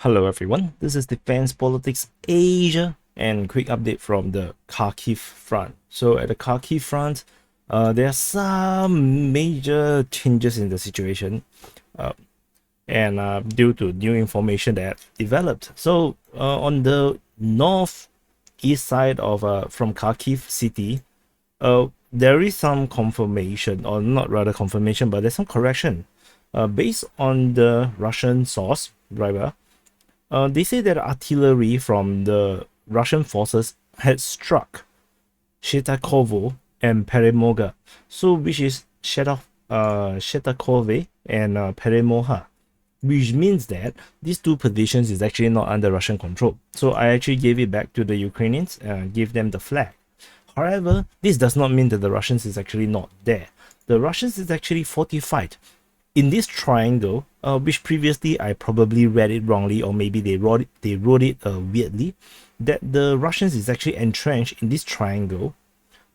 Hello everyone, this is Defense Politics Asia and quick update from the Kharkiv front. So at the Kharkiv front, there are some major changes in the situation and due to new information that developed. So on the northeast side of from Kharkiv city, there is some confirmation, or not rather confirmation, but there's some correction based on the Russian source, right? They say that artillery from the Russian forces had struck Shestokove and Peremoha, so which is Shestokove and Peremoha, which means that these two positions is actually not under Russian control. So I actually gave it back to the Ukrainians and gave them the flag. However, this does not mean that the Russians is actually not there. The Russians is actually fortified in this triangle, which previously I probably read it wrongly, or maybe they wrote it weirdly, that the Russians is actually entrenched in this triangle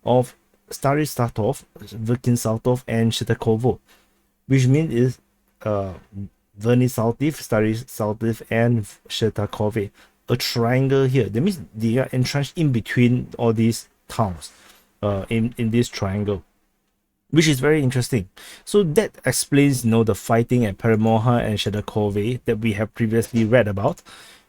of Stary, Saltiv, Vekhnii, Saltiv, and Shestokove, which means is Vekhnii, Saltiv, Stary, Saltiv, and Shestokove, a triangle here. That means they are entrenched in between all these towns in this triangle, which is very interesting. So that explains, the fighting at Peremoha and Shestokove that we have previously read about,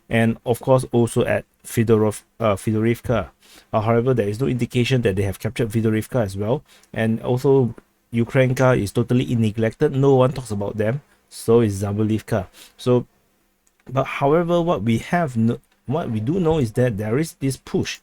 and of course also at Fedorivka. However, there is no indication that they have captured Fedorivka as well, and also Ukrainka is totally neglected. No one talks about them. So is Zabolivka. So, but however, what we do know is that there is this push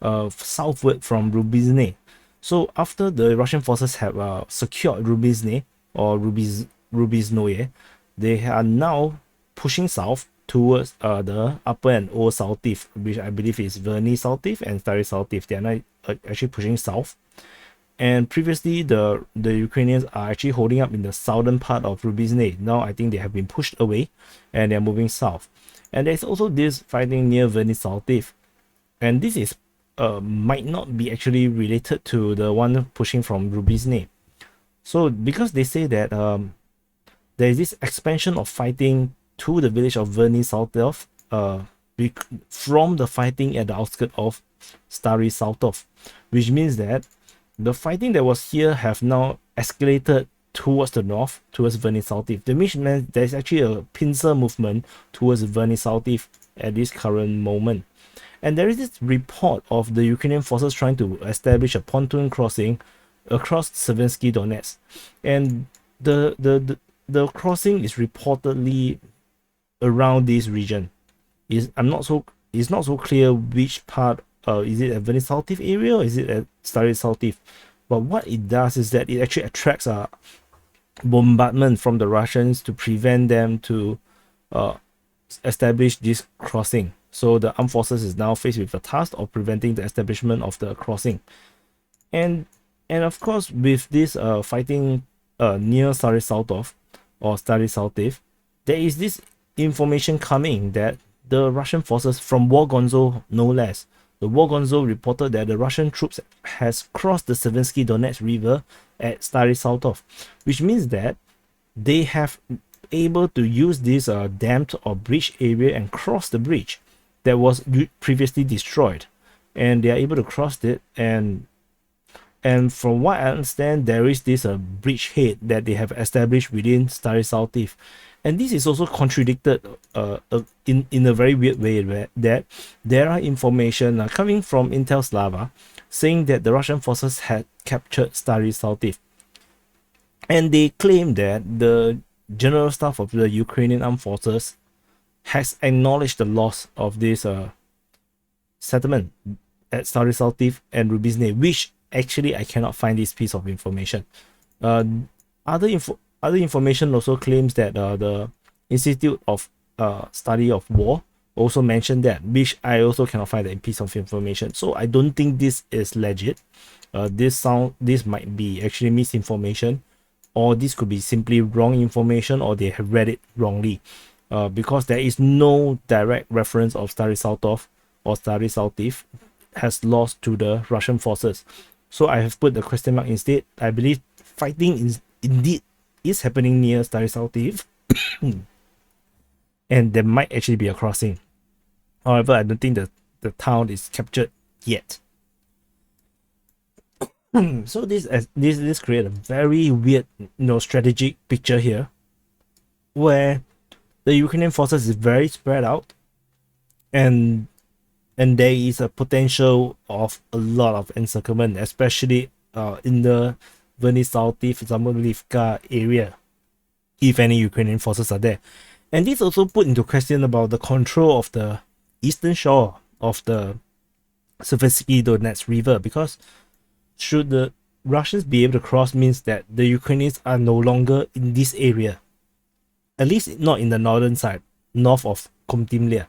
southward from Rubizhne. So after the Russian forces have secured Rubizhne or Rubizhnoye, they are now pushing south towards the upper and old Saltiv, which I believe is Vekhnii Saltiv and Stary Saltiv. They are now actually pushing south. And previously, the Ukrainians are actually holding up in the southern part of Rubizhne. Now I think they have been pushed away and they're moving south. And there's also this fighting near Vekhnii Saltiv. And this is might not be actually related to the one pushing from Rubizhne. So because they say that there is this expansion of fighting to the village of Vekhnii Saltiv from the fighting at the outskirts of Stary Saltiv, which means that the fighting that was here have now escalated towards the north, towards Vekhnii Saltiv. The means there's actually a pincer movement towards Vekhnii Saltiv at this current moment. And there is this report of the Ukrainian forces trying to establish a pontoon crossing across Savinsky Donetsk, and the crossing is reportedly around this region. It's not so clear which part. Is it at Vekhnii Saltiv area or is it at Stary Saltiv? But what it does is that it actually attracts a bombardment from the Russians to prevent them to establish this crossing. So the armed forces is now faced with the task of preventing the establishment of the crossing. And of course, with this fighting near Stary Saltiv or Stary Saltiv, there is this information coming that the Russian forces from Wargonzo, no less, the Wargonzo reported that the Russian troops has crossed the Savinsky Donetsk River at Stary Saltiv, which means that they have able to use this damped or bridge area and cross the bridge that was previously destroyed, and they are able to cross it. And from what I understand, there is this bridgehead that they have established within Stary Saltiv. And this is also contradicted in a very weird way, that there are information coming from Intel Slava saying that the Russian forces had captured Stary Saltiv. And they claim that the general staff of the Ukrainian armed forces has acknowledged the loss of this settlement at Stary Saltiv and Rubizhne, which actually I cannot find this piece of information. Other information also claims that the Institute of Study of War also mentioned that, which I also cannot find that piece of information. So I don't think this is legit. This might be actually misinformation, or this could be simply wrong information, or they have read it wrongly. Because there is no direct reference of Stary Saltiv or Stary Saltiv has lost to the Russian forces. So I have put the question mark instead. I believe fighting is indeed happening near Stary Saltiv. and there might actually be a crossing. However, I don't think the town is captured yet. So this create a very weird, strategic picture here, where the Ukrainian forces is very spread out, and there is a potential of a lot of encirclement, especially in the Vekhnii, Saltiv, Zamolivka area, if any Ukrainian forces are there. And this also put into question about the control of the eastern shore of the Seversky Donetsk River, because should the Russians be able to cross, means that the Ukrainians are no longer in this area, at least not in the northern side, north of Komtimlia,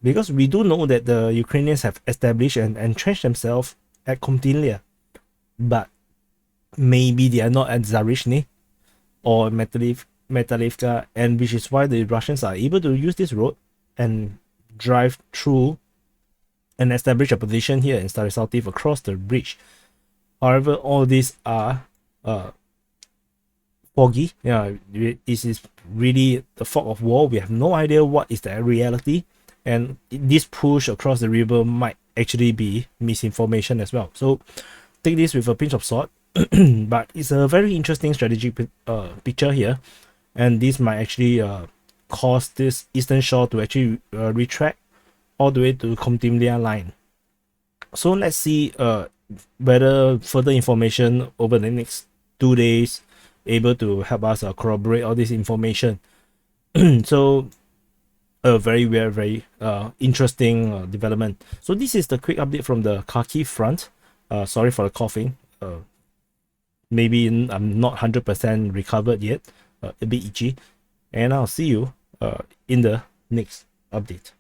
because we do know that the Ukrainians have established and entrenched themselves at Komtimlia, but maybe they are not at Zarishny or Metalivka, and which is why the Russians are able to use this road and drive through and establish a position here in Stary Saltiv across the bridge. However, all these are foggy. Yeah, this is really the fog of war. We have no idea what is the reality, and this push across the river might actually be misinformation as well. So take this with a pinch of salt. But it's a very interesting strategic picture here, and this might actually cause this eastern shore to actually retract all the way to Komtimlia line. So let's see whether further information over the next 2 days able to help us corroborate all this information. So a very interesting development. So this is the quick update from the Kharkiv front. Sorry for the coughing. Maybe I'm not 100% recovered yet, a bit itchy, and I'll see you in the next update.